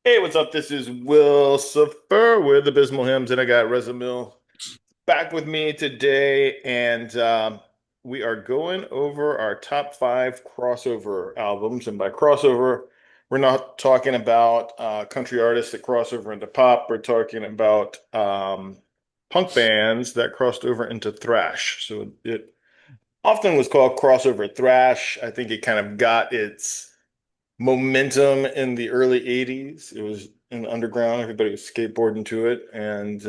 Hey, what's up? This is Will Suffer with Abysmal Hymns, and I got Reza Mills back with me today, and we are going over our top five crossover albums. And by crossover, we're not talking about country artists that cross over into pop. We're talking about punk bands that crossed over into thrash. So it often was called crossover thrash. I think it kind of got its momentum in the early 80s. It was in the underground. Everybody was skateboarding to it. And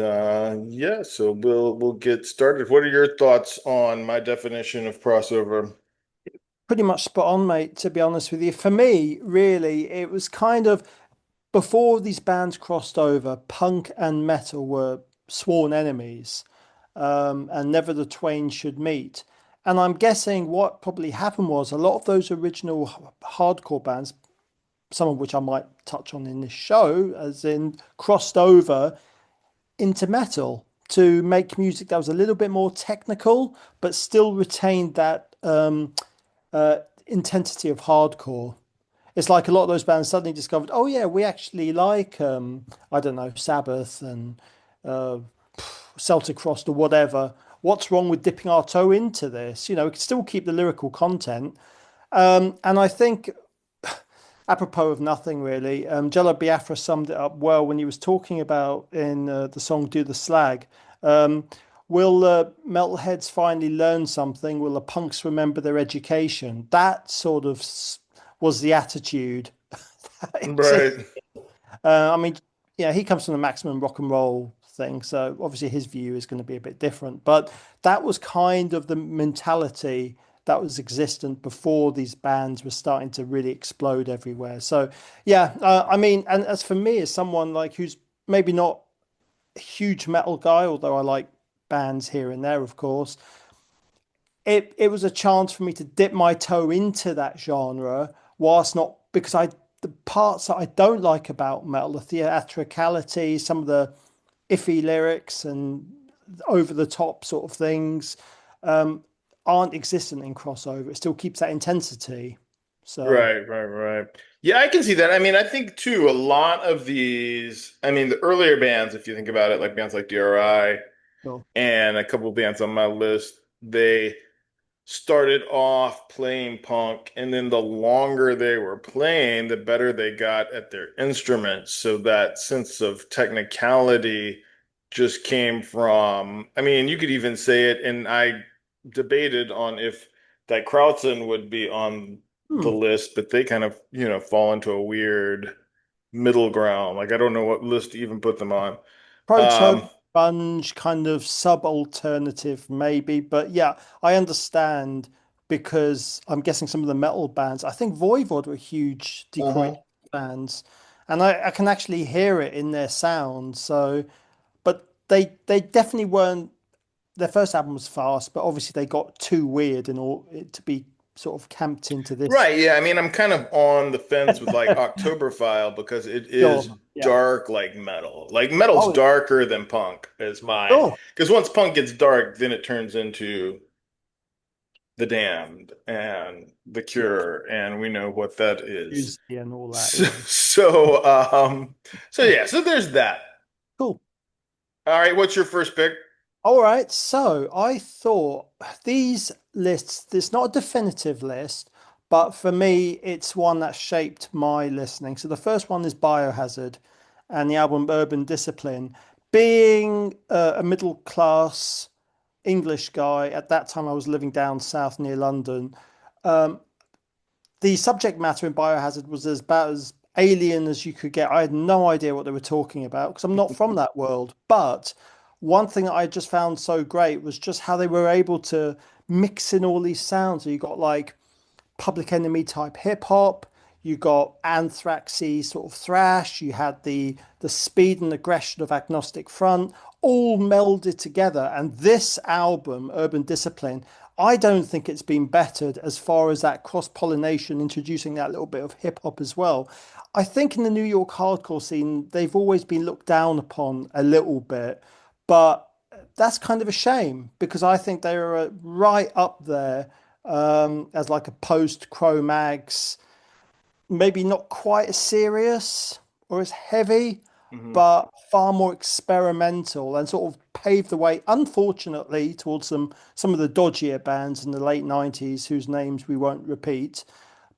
yeah, so we'll get started. What are your thoughts on my definition of crossover? Pretty much spot on, mate, to be honest with you. For me, really, it was kind of before these bands crossed over, punk and metal were sworn enemies, and never the twain should meet. And I'm guessing what probably happened was a lot of those original hardcore bands, some of which I might touch on in this show, as in crossed over into metal to make music that was a little bit more technical, but still retained that intensity of hardcore. It's like a lot of those bands suddenly discovered, oh yeah, we actually like I don't know, Sabbath and uh, Celtic Frost or whatever. What's wrong with dipping our toe into this? We can still keep the lyrical content. And I think, apropos of nothing really, Jello Biafra summed it up well when he was talking about in the song "Do the Slag." Um, will metalheads finally learn something? Will the punks remember their education? That sort of was the attitude. Right. I mean, yeah, he comes from the maximum rock and roll thing, so obviously his view is going to be a bit different. But that was kind of the mentality that was existent before these bands were starting to really explode everywhere. So yeah, I mean, and as for me, as someone like who's maybe not a huge metal guy, although I like bands here and there, of course, it was a chance for me to dip my toe into that genre, whilst not because I the parts that I don't like about metal, the theatricality, some of the iffy lyrics and over the top sort of things, um, aren't existent in crossover. It still keeps that intensity. So, Right. Yeah, I can see that. I mean, I think too, a lot of these, I mean, the earlier bands, if you think about it, like bands like DRI sure. and a couple of bands on my list, they started off playing punk, and then the longer they were playing, the better they got at their instruments. So that sense of technicality just came from, I mean, you could even say it, and I debated on if that Krautzen would be on the Hmm. list, but they kind of, fall into a weird middle ground. Like I don't know what list to even put them on. Proto Um, grunge kind of sub-alternative maybe, but yeah, I understand because I'm guessing some of the metal bands, I think Voivod were huge Detroit mhm. bands, and I can actually hear it in their sound. So, but they definitely weren't. Their first album was fast, but obviously they got too weird in all it to be sort of camped into this. Right, yeah. I mean, I'm kind of on the fence with like Octoberfile because it is Sure. Yeah. dark like metal. Like metal's Oh, darker than punk is my sure. because once punk gets dark, then it turns into The Damned and The Yeah. Cure, and we know what that is. Tuesday and all that. So, Yeah. so, so yeah, so there's that. Cool. All right, what's your first pick? All right, so I thought these lists, it's not a definitive list, but for me, it's one that shaped my listening. So the first one is Biohazard and the album Urban Discipline. Being a middle class English guy, at that time I was living down south near London. Um, the subject matter in Biohazard was as about as alien as you could get. I had no idea what they were talking about because I'm not from that world. But one thing that I just found so great was just how they were able to mix in all these sounds. So you got like Public Enemy type hip hop. You got Anthraxy sort of thrash. You had the speed and aggression of Agnostic Front, all melded together. And this album, Urban Discipline, I don't think it's been bettered as far as that cross pollination, introducing that little bit of hip hop as well. I think in the New York hardcore scene, they've always been looked down upon a little bit, but that's kind of a shame because I think they are right up there as like a post Cro-Mags, maybe not quite as serious. or as heavy, Hmm. but far more experimental and sort of paved the way, unfortunately, towards some of the dodgier bands in the late 90s whose names we won't repeat,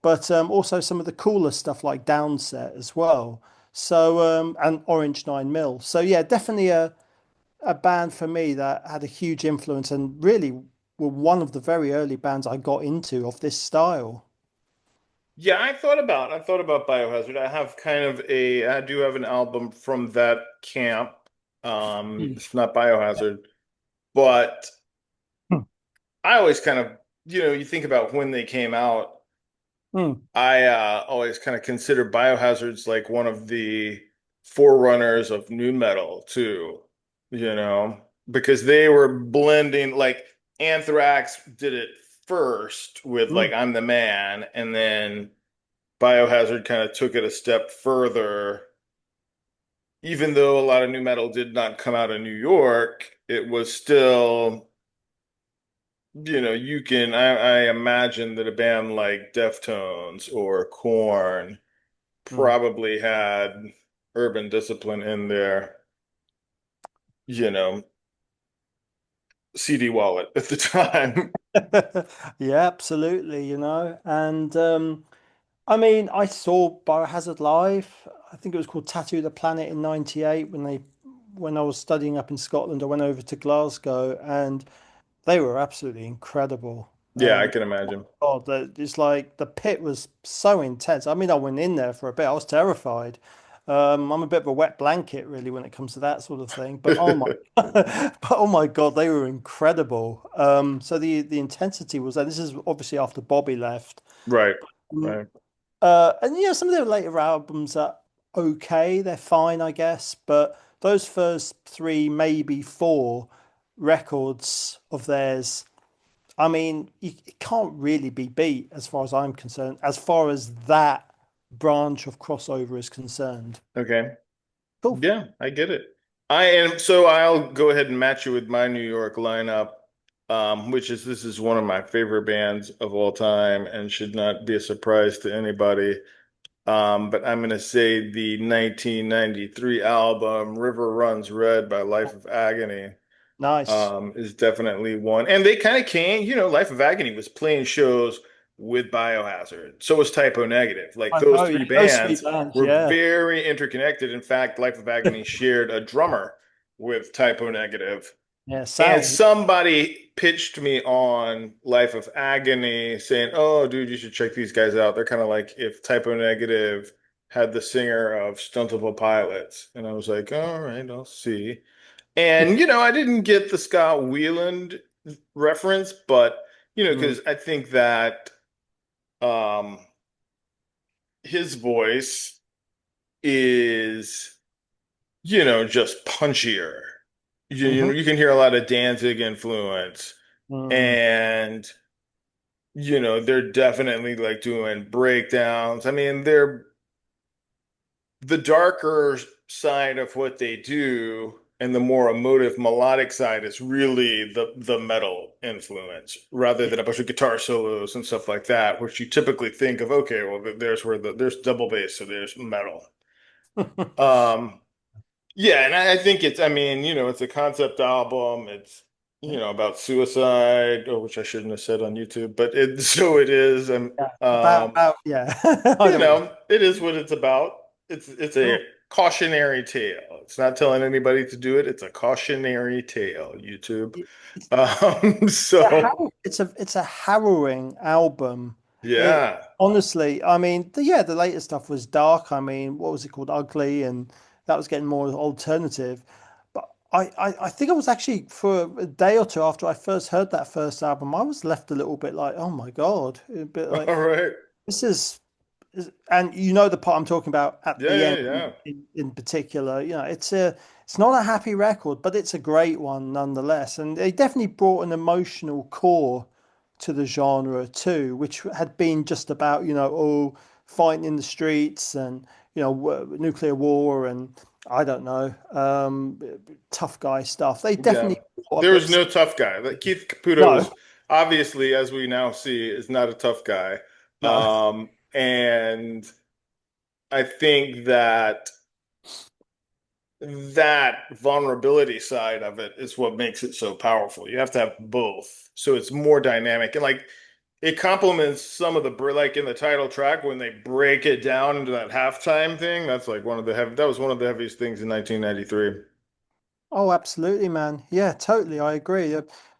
but also some of the cooler stuff like Downset as well. So and Orange 9 Mil. So yeah, definitely a band for me that had a huge influence and really were one of the very early bands I got into of this style. Yeah, I thought about Biohazard. I do have an album from that camp. Mm. It's not Biohazard, but I always kind of, you think about when they came out. Mm. I always kind of consider Biohazards like one of the forerunners of nu metal too, because they were blending like Anthrax did it first with like Mm. I'm the Man, and then Biohazard kind of took it a step further. Even though a lot of nu metal did not come out of New York, it was still, I imagine that a band like Deftones or Korn Mm. probably had Urban Discipline in their, you know, CD wallet at the time. Yeah, absolutely, And I mean, I saw Biohazard live. I think it was called Tattoo the Planet in '98 when I was studying up in Scotland. I went over to Glasgow and they were absolutely incredible. Yeah, I can imagine. God, it's like the pit was so intense. I mean, I went in there for a bit. I was terrified. I'm a bit of a wet blanket, really, when it comes to that sort of thing. But oh my, but oh my God, they were incredible. So the intensity was there. This is obviously after Bobby left. Right, Mm, right. and some of their later albums are okay. They're fine, I guess. But those first three, maybe four records of theirs. I mean, it can't really be beat as far as I'm concerned, as far as that branch of crossover is concerned. Okay. Cool. Yeah, I get it. I'll go ahead and match you with my New York lineup, which is this is one of my favorite bands of all time and should not be a surprise to anybody. But I'm gonna say the 1993 album River Runs Red by Life of Agony Nice. is definitely one. And they kind of came, Life of Agony was playing shows with Biohazard. So was Typo Negative. Like I those know, yeah, three those three bands bands, were yeah. very interconnected. In fact, Life of Agony shared a drummer with Typo Negative. Yeah, And Sal. somebody pitched me on Life of Agony saying, "Oh, dude, you should check these guys out. They're kind of like if Typo Negative had the singer of Stuntable Pilots." And I was like, "All right, I'll see." And I didn't get the Scott Weiland reference, but Mm, because I think that um his voice is, just punchier. You, you mhm, you can hear a lot of Danzig influence, mm, and they're definitely like doing breakdowns. I mean, they're the darker side of what they do and the more emotive melodic side is really the metal influence rather than a bunch of guitar solos and stuff like that, which you typically think of, okay, well, there's where there's double bass, so there's metal. yeah. Um, yeah, and I think I mean, it's a concept album. It's, about suicide, which I shouldn't have said on YouTube, but so it is. And Yeah. About, yeah. I know what you it is what it's about. It's a cool. cautionary tale. It's not telling anybody to do it. It's a cautionary tale, YouTube. It's So it's a harrowing album. It yeah. honestly, I mean, the later stuff was dark. I mean, what was it called? Ugly, and that was getting more alternative. But I think I was actually for a day or two after I first heard that first album, I was left a little bit like, oh my God, a bit like All right. this and the part I'm talking about at Yeah, the yeah, end yeah. in particular, it's not a happy record, but it's a great one nonetheless. And they definitely brought an emotional core to the genre too, which had been just about, fighting in the streets and, nuclear war and I don't know, tough guy stuff. They Yeah. definitely brought a There was bit. no tough guy. Like Keith Caputo No, is obviously, as we now see, is not a tough guy. no. And I think that. that vulnerability side of it is what makes it so powerful. You have to have both. So it's more dynamic and like it complements some of the like in the title track when they break it down into that halftime thing. That's like one of the heavy, that was one of the heaviest things in 1993. Oh, absolutely, man. Yeah, totally. I agree.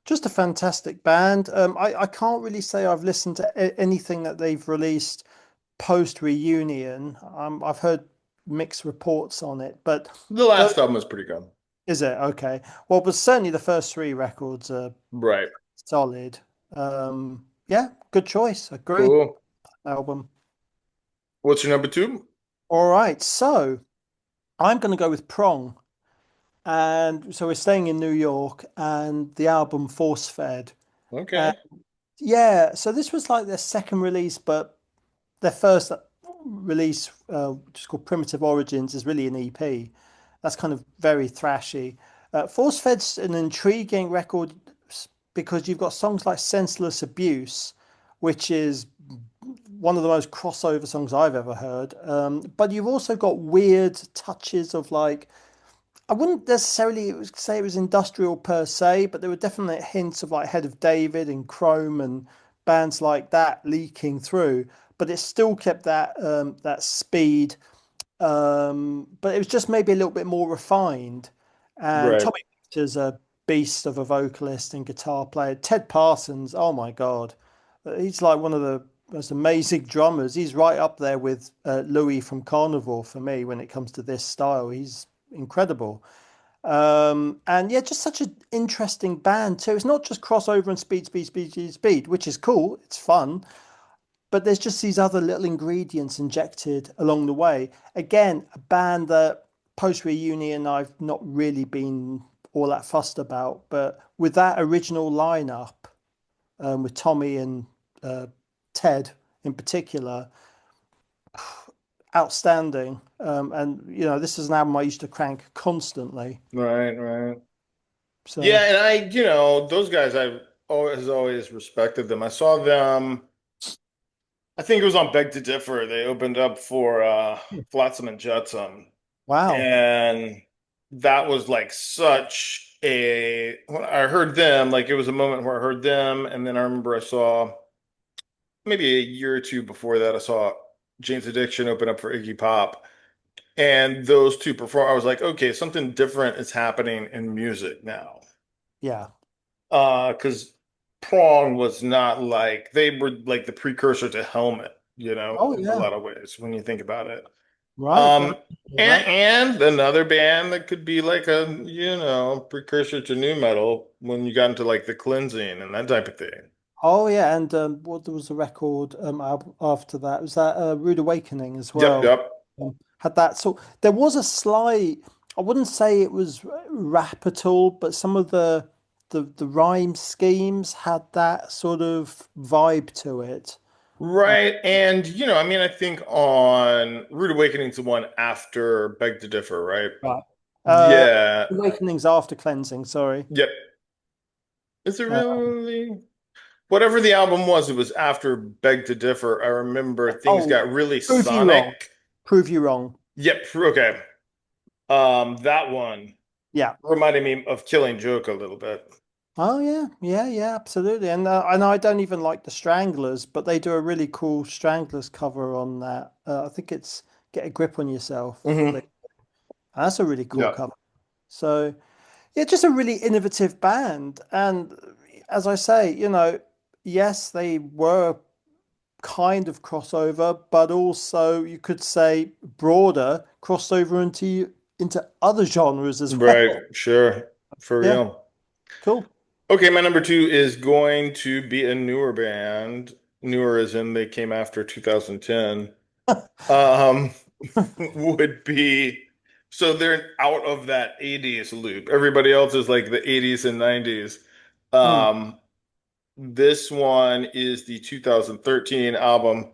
Just a fantastic band. I can't really say I've listened to anything that they've released post reunion. I've heard mixed reports on it, but The tho- last album was pretty good. is it okay? Well, but certainly the first three records are Right. solid. Yeah, good choice. Agree. Cool. Album. What's your number two? All right, so I'm going to go with Prong. And so we're staying in New York and the album Force Fed. Okay. Yeah, so this was like their second release, but their first release, which is called Primitive Origins, is really an EP. That's kind of very thrashy. Force Fed's an intriguing record because you've got songs like Senseless Abuse, which is one of the most crossover songs I've ever heard. But you've also got weird touches of like I wouldn't necessarily say it was industrial per se, but there were definitely hints of like Head of David and Chrome and bands like that leaking through. But it still kept that speed, but it was just maybe a little bit more refined. And Right. Tommy Victor's a beast of a vocalist and guitar player. Ted Parsons, oh my God, he's like one of the most amazing drummers. He's right up there with Louis from Carnivore for me when it comes to this style. He's incredible. And yeah, just such an interesting band too. It's not just crossover and speed, speed, speed, speed, speed, which is cool. It's fun, but there's just these other little ingredients injected along the way. Again, a band that post reunion I've not really been all that fussed about, but with that original lineup, with Tommy and uh, Ted in particular, outstanding. And you know, this is an album I used to crank constantly. Right. Right. So Yeah, and those guys I've always respected them. I saw them, I think it was on Beg to Differ. They opened up for Flotsam and Jetsam. wow, And that was like such a when I heard them, like it was a moment where I heard them, and then I remember I saw maybe a year or two before that, I saw Jane's Addiction open up for Iggy Pop. And those two perform, I was like, okay, something different is happening in music now. yeah, Because Prong was not like they were like the precursor to Helmet, oh in a yeah, lot of ways when you think about it. right. Um, That and another band that could be like a, precursor to new metal when you got into like the cleansing and that type of thing. Oh yeah, and what there was a record after that was that Rude Awakening as Yep, well. yep. Had that so there was a slight. I wouldn't say it was rap at all, but some of the rhyme schemes had that sort of vibe to it. Uh, Right. And, I think on Rude Awakening's the one after Beg to Differ, right? right. Uh, Yeah. Awakenings after cleansing. Sorry. Yep. Is it Uh, really? Whatever the album was, it was after Beg to Differ. I remember things oh, got really prove you wrong. sonic. Prove you wrong. Yep. Okay. That one Yeah. reminded me of Killing Joke a little bit. Oh yeah, yeah, yeah, absolutely. And I don't even like the Stranglers, but they do a really cool Stranglers cover on that. I think it's Get a Grip on Yourself. Hmm. That's a really cool Yeah. cover. So yeah, just a really innovative band. And as I say, yes, they were kind of crossover, but also you could say broader crossover into other genres as Right. well. Sure. For Yeah, real. cool. Okay, my number two is going to be a newer band. Newer as in they came after 2010. Um, would be so they're out of that 80s loop. Everybody else is like the 80s and 90s. Mm, Um, this one is the 2013 album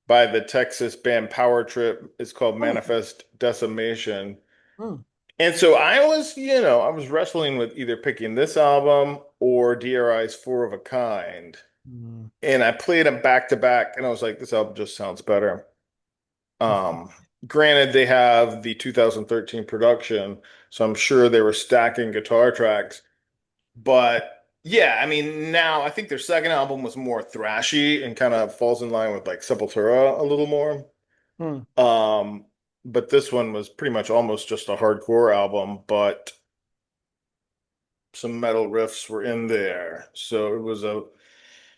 by the Texas band Power Trip. It's called oh, Manifest Decimation. mm, And so I was wrestling with either picking this album or DRI's Four of a Kind. mm. And I played them back to back, and I was like, this album just sounds better. Um, Granted, they have the 2013 production, so I'm sure they were stacking guitar tracks. But yeah, I mean, now I think their second album was more thrashy and kind of falls in line with like Sepultura a little more. Hmm. Um, but this one was pretty much almost just a hardcore album, but some metal riffs were in there. So it was a,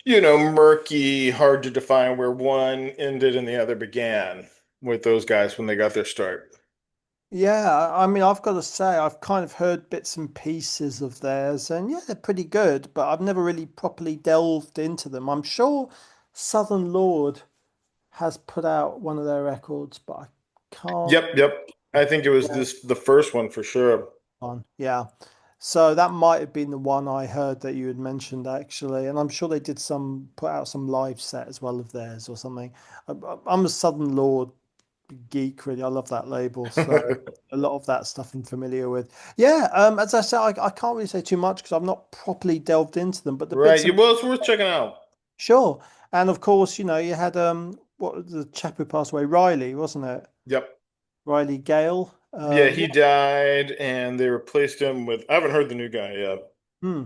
murky, hard to define where one ended and the other began with those guys when they got their start. Yeah, I mean, I've got to say, I've kind of heard bits and pieces of theirs, and yeah, they're pretty good, but I've never really properly delved into them. I'm sure Southern Lord has put out one of their records, but I can't. Yep, yep. I think it was the first one for sure. On. Yeah. So that might have been the one I heard that you had mentioned actually, and I'm sure they did put out some live set as well of theirs or something. I'm a Southern Lord geek, really. I love that label, so a lot of that stuff I'm familiar with. Yeah, as I said, I can't really say too much because I've not properly delved into them, but the bits Right. and Well, it's worth checking out. sure. And of course, you had what was the chap who passed away, Riley, wasn't it? Yep. Riley Gale. Yeah, Yeah. he died and they replaced him with, I haven't heard the new guy yet. Hmm.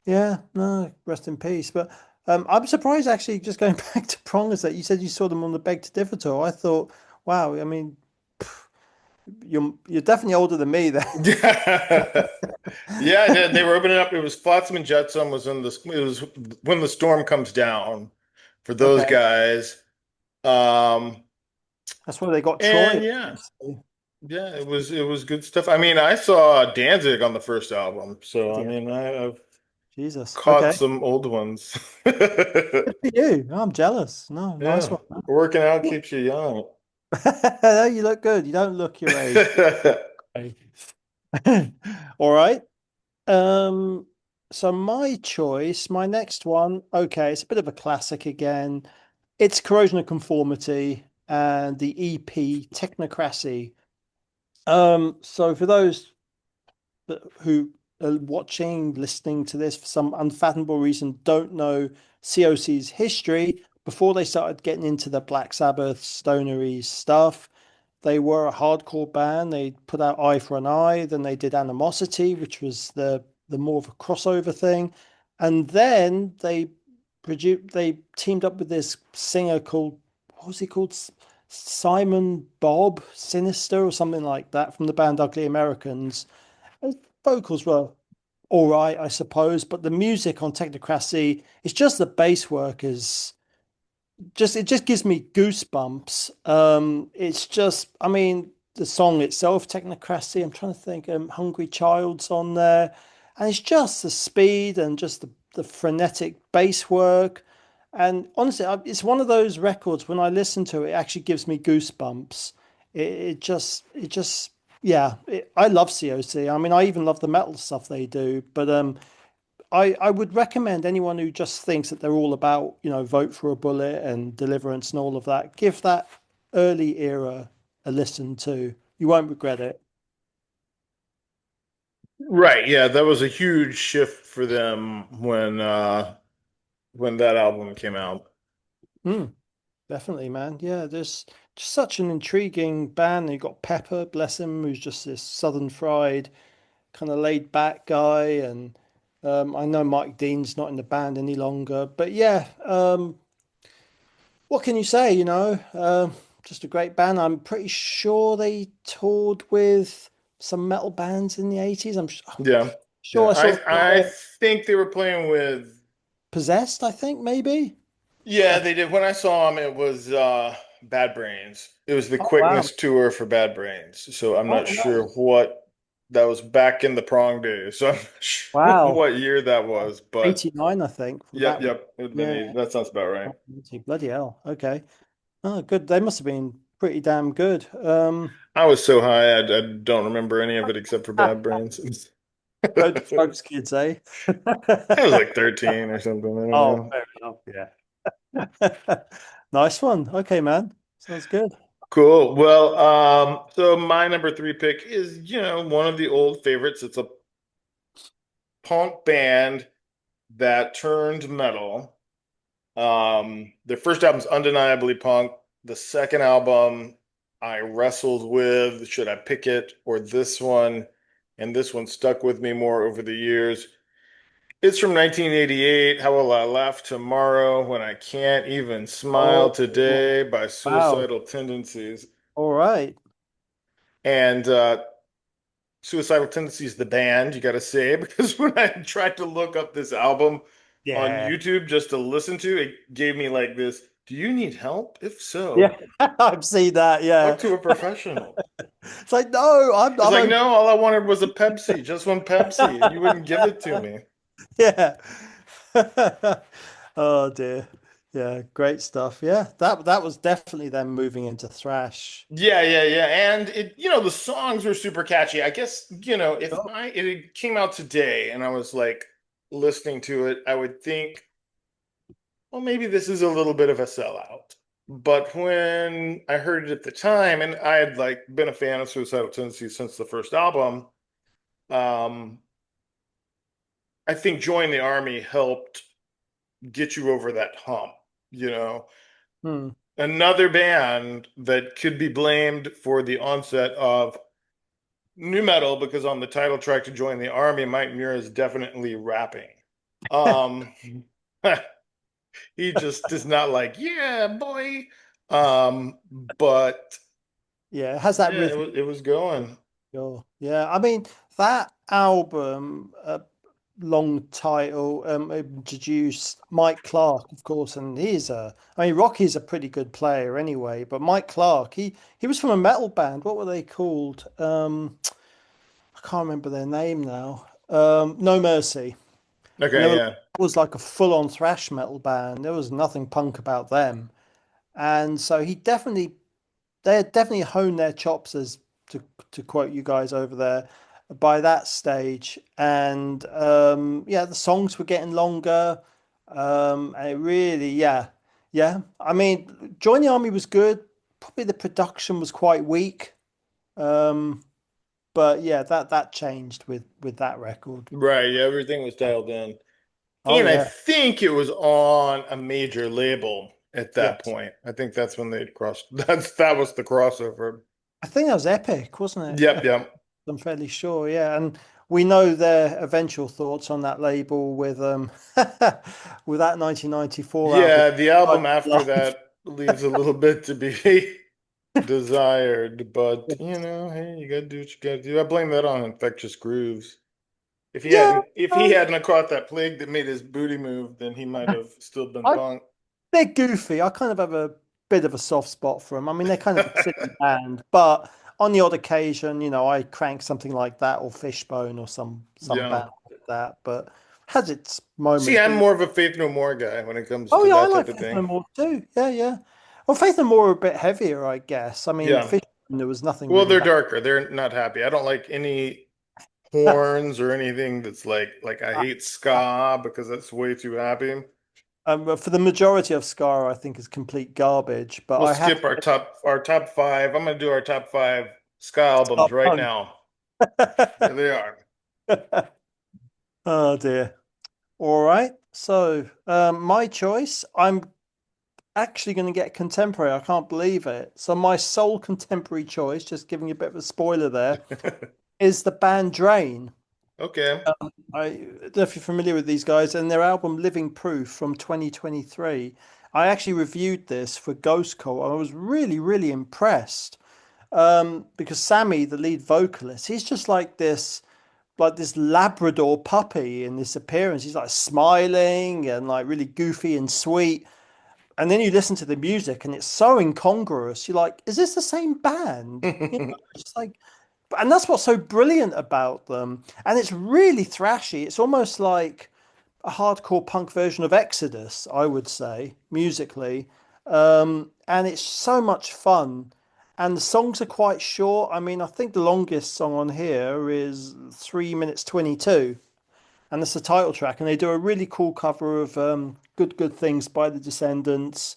Yeah, no, rest in peace. But I'm surprised actually, just going back to Prongers, that you said you saw them on the Beg to Differ tour. I thought, wow, I mean, you're definitely older than me then. Yeah, they were opening up. It was Flotsam and Jetsam was in this. It was when the storm comes down for those Okay, guys. Um, that's why they got Troy. and yeah, yeah, it was good stuff. I mean, I saw Danzig on the first album, so I Yeah, mean, I've Jesus. caught Okay, some old ones. good for you. I'm jealous. No, nice Yeah, one. working out keeps you young. You look good. You don't look your age. Okay. All right. Um, so my choice, my next one, okay, it's a bit of a classic again. It's Corrosion of Conformity and the EP Technocracy. So for those who are watching, listening to this for some unfathomable reason, don't know COC's history, before they started getting into the Black Sabbath stonery stuff, they were a hardcore band. They put out Eye for an Eye, then they did Animosity, which was the more of a crossover thing. And then they teamed up with this singer called, what was he called? Simon Bob Sinister or something like that, from the band Ugly Americans. His vocals were all right, I suppose, but the music on Technocracy, it's just the bass work is just it just gives me goosebumps. It's just, I mean, the song itself, Technocracy. I'm trying to think. Hungry Child's on there, and it's just the speed and just the frenetic bass work. And honestly, it's one of those records when I listen to it, it actually gives me goosebumps. It just, yeah. I love COC. I mean, I even love the metal stuff they do, but I would recommend anyone who just thinks that they're all about, vote for a bullet and deliverance and all of that, give that early era a listen to. You won't regret it. Right, yeah, that was a huge shift for them when that album came out. Mm, definitely, man. Yeah, there's just such an intriguing band. You got Pepper, bless him, who's just this southern fried, kind of laid back guy. And I know Mike Dean's not in the band any longer, but yeah, what can you say? Just a great band. I'm pretty sure they toured with some metal bands in the 80s. I'm Yeah. Yeah. sure I saw I think they were playing with Possessed, I think, maybe. yeah, Uh, they did. When I saw them, it was Bad Brains. It was the oh, wow. Quickness tour for Bad Brains. So I'm not Oh, sure nice. what that was back in the prong days. So I'm not sure Wow. what year that was, but 89, I think, for yep, that one. yep. It would have been Yeah. that sounds about right. Bloody hell. Okay. Oh, good. They must have been pretty damn good. I was so high, I don't remember any of it except for Bad Brains. Go to drugs, kids, eh? I was like 13 or something. I don't Oh, know. fair enough. Yeah. Nice one. Okay, man. Sounds good. Cool. Well, so my number three pick is, one of the old favorites. It's a punk band that turned metal. Their first album's undeniably punk. The second album, I wrestled with, should I pick it or this one? And this one stuck with me more over the years. It's from 1988. How will I laugh tomorrow when I can't even smile Oh, today by wow. Suicidal Tendencies. All right. And Suicidal Tendencies, the band, you got to say, because when I tried to look up this album on Yeah. YouTube just to listen to, it gave me like this, do you need help? If Yeah. so, I've seen that. talk Yeah. to a professional. It's like, no, It's I'm like, okay. no, all I wanted was a Pepsi, just one Pepsi, and you wouldn't give it to me. Yeah. Oh dear. Yeah, great stuff. Yeah, that was definitely them moving into thrash. Yeah, yeah, yeah. And the songs were super catchy. I guess, if Oh. it came out today and I was like listening to it, I would think, well, maybe this is a little bit of a sellout. But when I heard it at the time, and I had like been a fan of Suicidal Tendencies since the first album, um, I think Join the Army helped get you over that hump, you know. Hmm. Another band that could be blamed for the onset of new metal because on the title track to Join the Army, Mike Muir is definitely rapping. Um, he just is not like, yeah, boy. But Yeah, it has that yeah, rhythm. it was going. Sure. Yeah, I mean that album, long title, introduced Mike Clark, of course, and I mean, Rocky's a pretty good player anyway, but Mike Clark, he was from a metal band. What were they called? I can't remember their name now. No Mercy, and Okay, yeah. it was like a full-on thrash metal band. There was nothing punk about them, and so they had definitely honed their chops, as to quote you guys over there, by that stage. And yeah, the songs were getting longer. And it really, yeah, yeah. I mean, Join the Army was good. Probably the production was quite weak. Um, but yeah, that changed with that record. Right, yeah, everything was dialed in. Oh And I yeah, think it was on a major label at that yes. point. I think that's when they crossed. That was the crossover. I think that was Epic, wasn't it? Yep, yep. I'm fairly sure, yeah. And we know their eventual thoughts on that label with with that 1994 album. Yeah, the Like album after Life. that leaves a little bit to be desired, but hey, you gotta do what you gotta do. I blame that on Infectious Grooves. Yeah, If he um, hadn't have caught that plague that made his booty move, then he might have still been I, punk. they're goofy. I kind of have a bit of a soft spot for them. I mean, they're kind of a silly band, but on the odd occasion, I crank something like that or Fishbone or some Yeah. band like that. But has its See, moments. I'm But more of a Faith No More guy when it comes oh to yeah, I that like type of Faith No thing. More too. Yeah, yeah. Well, Faith No More are a bit heavier, I guess. I mean, Yeah. Fishbone, there was nothing Well, really they're bad. darker. They're not happy. I don't like any horns or anything that's like I hate ska because that's way too happy. But for the majority of Scar, I think is complete garbage. But We'll I have skip our top five. I'm gonna do our top five ska albums Stop right Punk. now. Here they are. Oh dear. All right. So my choice, I'm actually going to get contemporary. I can't believe it. So my sole contemporary choice, just giving you a bit of a spoiler there, is the band Drain. Okay. I don't know if you're familiar with these guys and their album Living Proof from 2023. I actually reviewed this for Ghost Call. I was really, really impressed. Because Sammy, the lead vocalist, he's just like this Labrador puppy in this appearance. He's like smiling and like really goofy and sweet. And then you listen to the music and it's so incongruous. You're like, is this the same band? It's like, and that's what's so brilliant about them. And it's really thrashy. It's almost like a hardcore punk version of Exodus, I would say, musically. And it's so much fun. And the songs are quite short. I mean, I think the longest song on here is 3 minutes 22, and it's the title track. And they do a really cool cover of Good Things by the Descendants.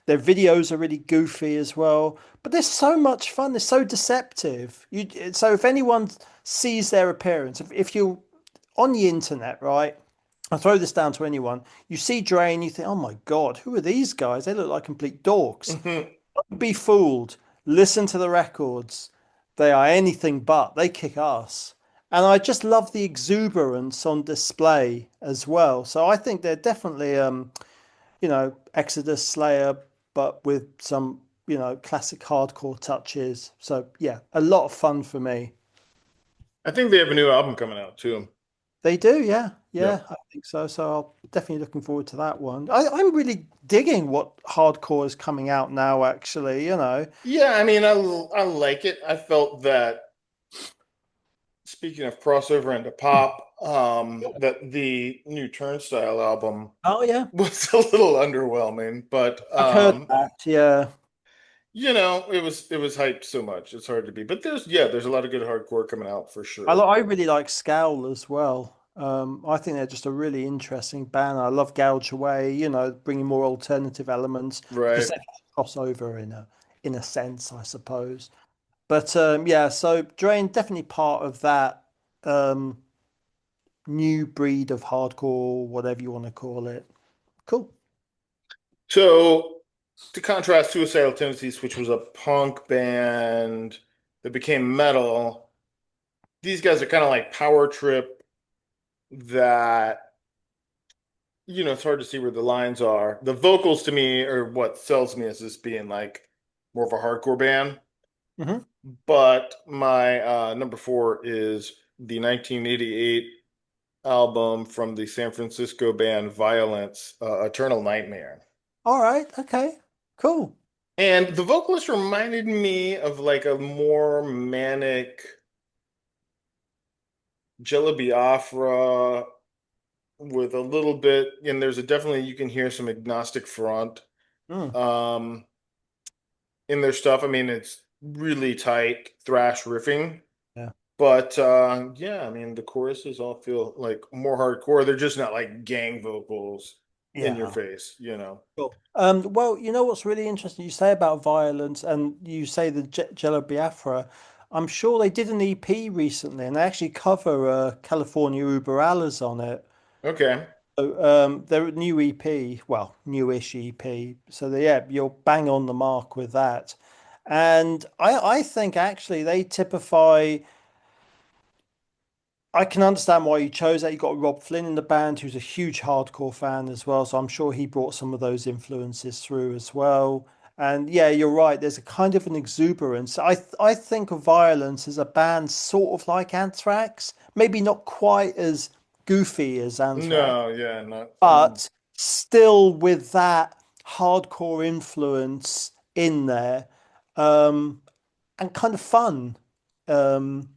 Their videos are really goofy as well, but they're so much fun. They're so deceptive. So if anyone sees their appearance, if you're on the internet, right? I throw this down to anyone. You see Drain, you think, oh my God, who are these guys? They look like complete dorks. Don't be fooled. listen to the records. They are anything but. They kick ass. And I just love the exuberance on display as well. So I think they're definitely Exodus Slayer, but with some, classic hardcore touches. So yeah, a lot of fun for me. I think they have a new album coming out too. They do, yeah, Yeah. yeah, I think so. So I'm definitely looking forward to that one. I'm really digging what hardcore is coming out now, actually. Yeah, I mean, I like it. I felt that speaking of crossover into pop, that the new Turnstile album Oh yeah, was a little underwhelming, but I've heard that. Yeah, it was hyped so much. It's hard to be. But there's a lot of good hardcore coming out for sure. I really like Scowl as well. I think they're just a really interesting band. I love Gouge Away, bringing more alternative elements because Right. they cross over in a sense, I suppose. But yeah, so Drain definitely part of that um, new breed of hardcore, whatever you want to call it. Cool. So to contrast Suicidal Tendencies, which was a punk band that became metal, these guys are kind of like Power Trip that, it's hard to see where the lines are. The vocals to me are what sells me as this being like more of a hardcore band. Hmm. But my number four is the 1988 album from the San Francisco band Violence, Eternal Nightmare. All right. Okay. Cool. And the vocalist reminded me of like a more manic Jello Biafra with a little bit, and there's a definitely you can hear some agnostic front Mm, um in their stuff. I mean, it's really tight thrash riffing, yeah. but yeah, I mean the choruses all feel like more hardcore. They're just not like gang vocals in your Yeah. face. Cool. Well, you know what's really interesting? You say about violence and you say the Jello Biafra. I'm sure they did an EP recently and they actually cover California Uber Alles on it. Okay. So, their new EP, well, newish EP. So yeah, you're bang on the mark with that. And I think actually they typify. I can understand why you chose that. You got Rob Flynn in the band, who's a huge hardcore fan as well. So I'm sure he brought some of those influences through as well. And yeah, you're right. There's a kind of an exuberance. I think of Violence as a band sort of like Anthrax, maybe not quite as goofy as Anthrax, No, yeah, not. but still with that hardcore influence in there, um, and kind of fun. Um,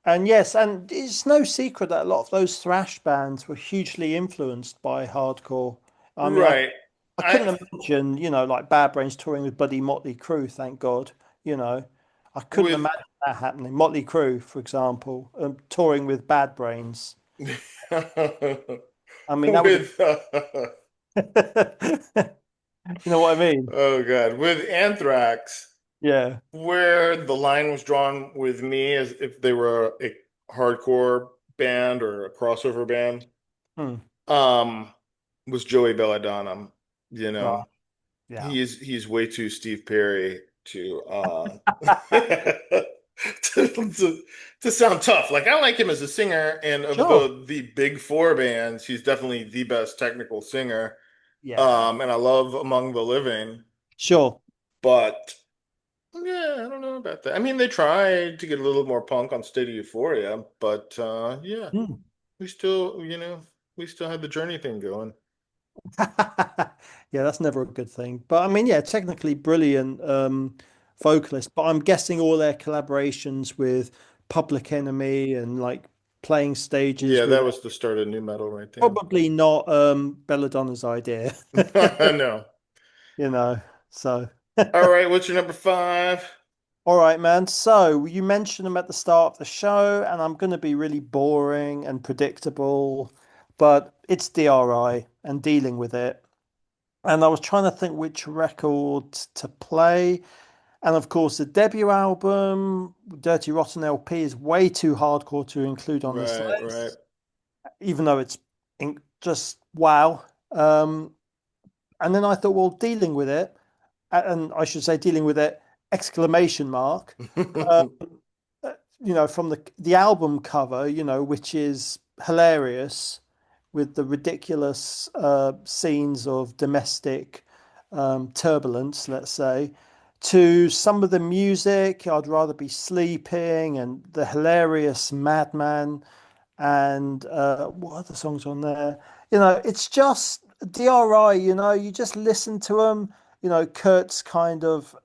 and yes, and it's no secret that a lot of those thrash bands were hugely influenced by hardcore. I mean, Right. I I couldn't imagine, like Bad Brains touring with Buddy Motley Crue, thank God, you know. I couldn't with imagine that happening. Motley Crue, for example, touring with Bad Brains. I mean, that would with have, you know what I mean? oh God, with Anthrax, Yeah. where the line was drawn with me as if they were a hardcore band or a crossover band, Hmm. um, was Joey Belladonna. You Right. know, Yeah. he's way too Steve Perry to to, to sound tough. Like I like him as a singer, and of Sure. the big four bands, he's definitely the best technical singer. Yeah. And I love Among the Living, Sure. but yeah, I don't know about that. I mean, they tried to get a little more punk on State of Euphoria, but yeah, Hmm. we still, we still had the Journey thing going. Yeah, that's never a good thing. But I mean, yeah, technically brilliant vocalist. But I'm guessing all their collaborations with Public Enemy and like playing stages Yeah, with that was the start of new metal right there. probably not Belladonna's idea, No. you know. So All right, what's your number five? all right, man. So you mentioned them at the start of the show, and I'm gonna be really boring and predictable, but it's DRI and dealing with it. And I was trying to think which record to play. And of course, the debut album, Dirty Rotten LP, is way too hardcore to include on this Right, right. list, even though it's just wow. And then I thought, well, dealing with it, and I should say dealing with it exclamation mark. Uh, from the album cover, which is hilarious with the ridiculous scenes of domestic turbulence, let's say, to some of the music, I'd rather be sleeping, and the hilarious Madman, and what other songs on there? It's just DRI, you just listen to them, Kurt's kind of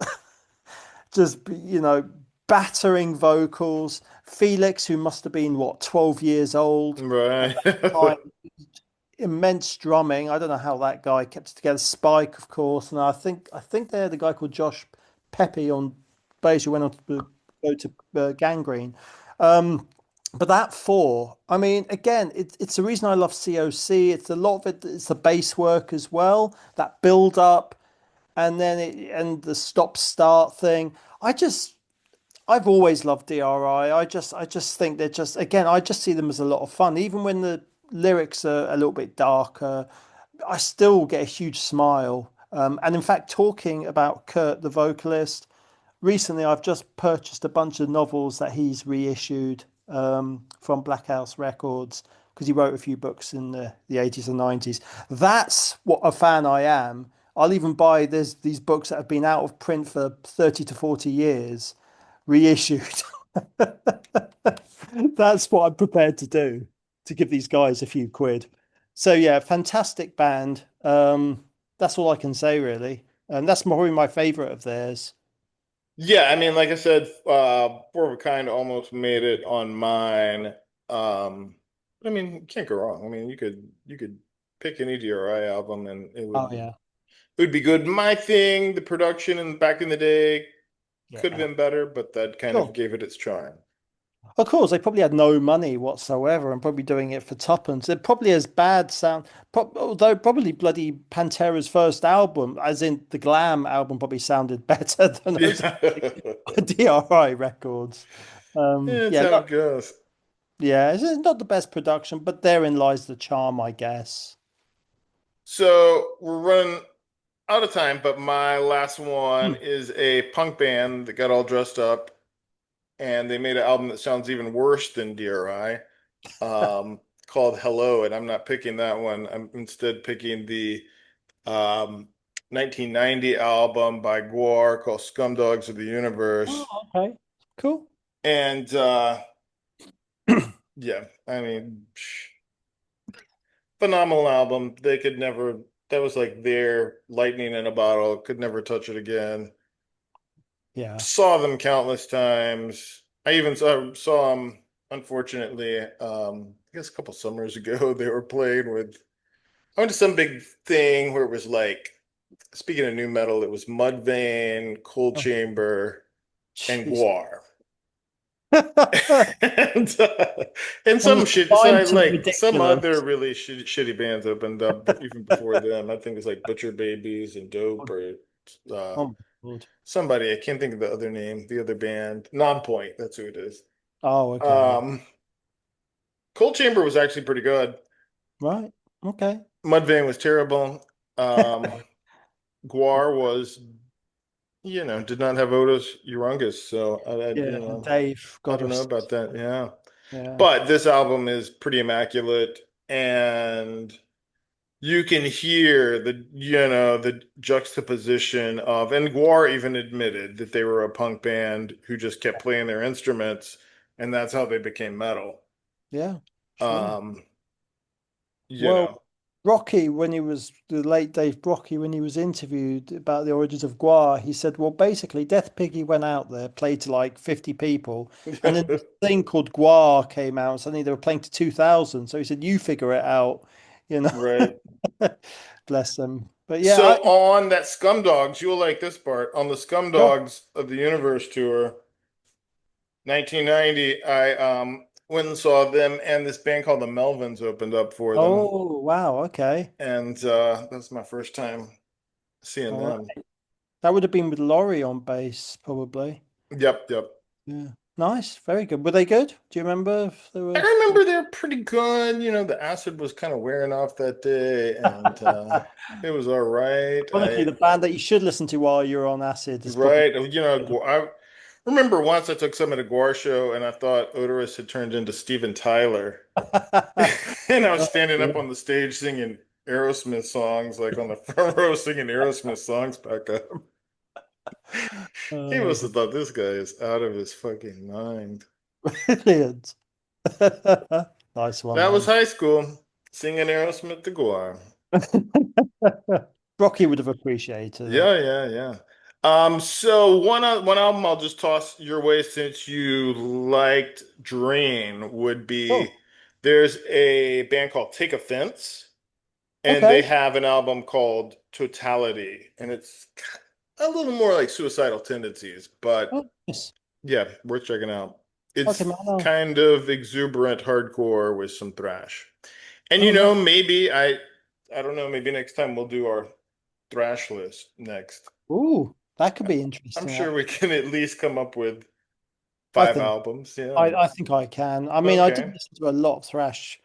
just battering vocals. Felix, who must have been what, 12 years old at Right. that time, immense drumming. I don't know how that guy kept it together. Spike, of course, and I think they had a guy called Josh Pepe on bass who went on to go to Gangrene. Um, but that four, I mean, again, it's the reason I love COC. It's a lot of it. It's the bass work as well, that build up, and the stop start thing. I just I've always loved DRI. I just think they're just, again, I just see them as a lot of fun. Even when the lyrics are a little bit darker, I still get a huge smile. And in fact, talking about Kurt, the vocalist, recently I've just purchased a bunch of novels that he's reissued from Black House Records because he wrote a few books in the 80s and 90s. That's what a fan I am. I'll even buy these books that have been out of print for 30 to 40 years reissued. That's what I'm prepared to do to give these guys a few quid. So yeah, fantastic band. That's all I can say really. And that's probably my favorite of theirs. Yeah, I mean, like I said, Four of a Kind almost made it on mine. I mean, you can't go wrong. I mean, you could pick any DRI album and it Oh would yeah. it would be good. My thing, the production and back in the day could have Yeah. been better, but that kind of Sure. gave it its charm. Of course, they probably had no money whatsoever and probably doing it for tuppence. It probably has bad sound, although probably bloody Pantera's first album, as in the Glam album, probably sounded better than those Yeah. DRI records. Yeah, it's Yeah, how not, it goes. yeah, it's not the best production, but therein lies the charm, I guess. So we're running out of time, but my last one Hmm. is a punk band that got all dressed up and they made an album that sounds even worse than DRI, called Hello. And I'm not picking that one. I'm instead picking the um, 1990 album by Gwar called Scumdogs of the Oh, Universe. okay. Cool. And yeah, I mean, phenomenal album. They could never, that was like their lightning in a bottle, could never touch it again. Yeah. Saw them countless times. I even saw them, unfortunately, I guess a couple summers ago. They were playing with, I went to some big thing where it was like, speaking of new metal, it was Mudvayne, Cold Oh, Chamber, and jeez. Guar. and and And some shit. So I combined to like some other ridiculous. really shitty bands opened up even before them. I think it's like Butcher Babies and Dope or uh, Oh my God. somebody. I can't think of the other name. The other band, Nonpoint. That's who it is. Oh, okay. Yeah. Um, Cold Chamber was actually pretty good. Right. Okay. Mudvayne was terrible. Um, Guar was, did not have Otis Urungus, so Yeah. Dave, I God don't know rest. about that. Yeah. Yeah. But this album is pretty immaculate, and you can hear the juxtaposition of, and Guar even admitted that they were a punk band who just kept playing their instruments, and that's how they became metal. Yeah. Sure. Um, you Well, know, Brocky, when he was the late Dave Brocky, when he was interviewed about the origins of Gua, he said, well, basically, Death Piggy went out there, played to like 50 people, and then this thing called Gua came out, and suddenly they were playing to 2,000. So he said, you figure it out, you know. right? Bless them. But yeah, So on that Scumdogs, you'll like this part. On the sure. Scumdogs of the Universe tour, 1990, I went and saw them, and this band called the Melvins opened up for them, Oh, wow. Okay. and that's my first time seeing All them. right. That would have been with Laurie on bass, probably. Yep, yep. Yeah. Nice, very good. Were they good? Do you remember if they I were? remember they're pretty good. The acid was kind of wearing off that day, and it was all right. Honestly, the band that you should listen to while you're on acid is probably. Right. I remember once I took some at a Gore show, and I thought Odorous had turned into Steven Tyler. And I was standing up on the stage singing Aerosmith songs, like on the front row singing Aerosmith songs back up. He Oh, must have thought this guy is out of his fucking mind. brilliant. Nice one, That was man. high school, singing Aerosmith to Gore. Rocky would have appreciated it. Yeah, yeah, yeah. So one album I'll just toss your way since you liked Drain would Oh, be there's a band called Take Offense, and they okay. have an album called Totality, and it's a little more like suicidal tendencies, but Oh, yes. yeah, worth checking out. Okay, It's man. Oh, kind of exuberant hardcore with some thrash. And oh, no. maybe I don't know, maybe next time we'll do our thrash list next. Ooh, that could be I'm interesting. sure we can at least come up with I five think albums. Yeah. I think I can. I mean, I did Okay. listen to a lot of thrash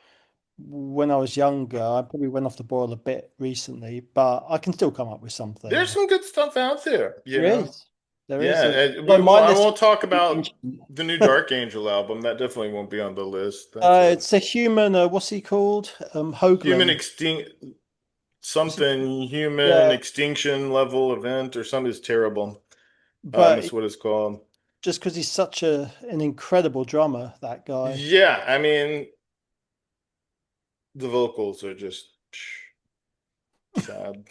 when I was younger. I probably went off the boil a bit recently, but I can still come up with There's something. some good stuff out there, you There know. is. There is. Yeah, Although my I list, won't talk about the new Dark Angel album. That definitely won't be on the list. it's a human. What's he called? Human Hoagland. extinct What's he called? something human Yeah, extinction level event or something is terrible. but That's what it's called. just because he's such an incredible drummer, that guy. Yeah, I mean the vocals are just sad.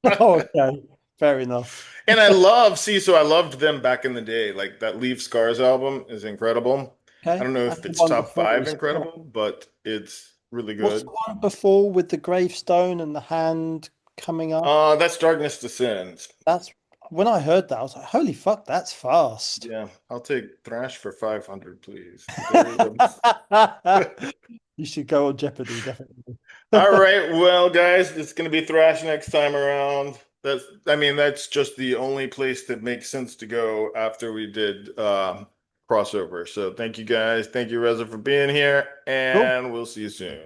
Oh, okay, fair enough. And I love, see, so I loved them back in the day. Like that Leave Scars album is incredible. I Okay, don't know and if the it's one top before five as well. incredible, but it's really What's the good. one before with the gravestone and the hand coming up? That's Darkness Descends. That's when I heard that, I was like, holy fuck, that's fast. Yeah, I'll take Thrash for 500, please. There you go. You should go on Jeopardy, definitely. All right, well, guys, it's gonna be Thrash next time around. I mean, that's just the only place that makes sense to go after we did crossover. So thank you guys. Thank you, Reza, for being here, Cool. and we'll see you soon.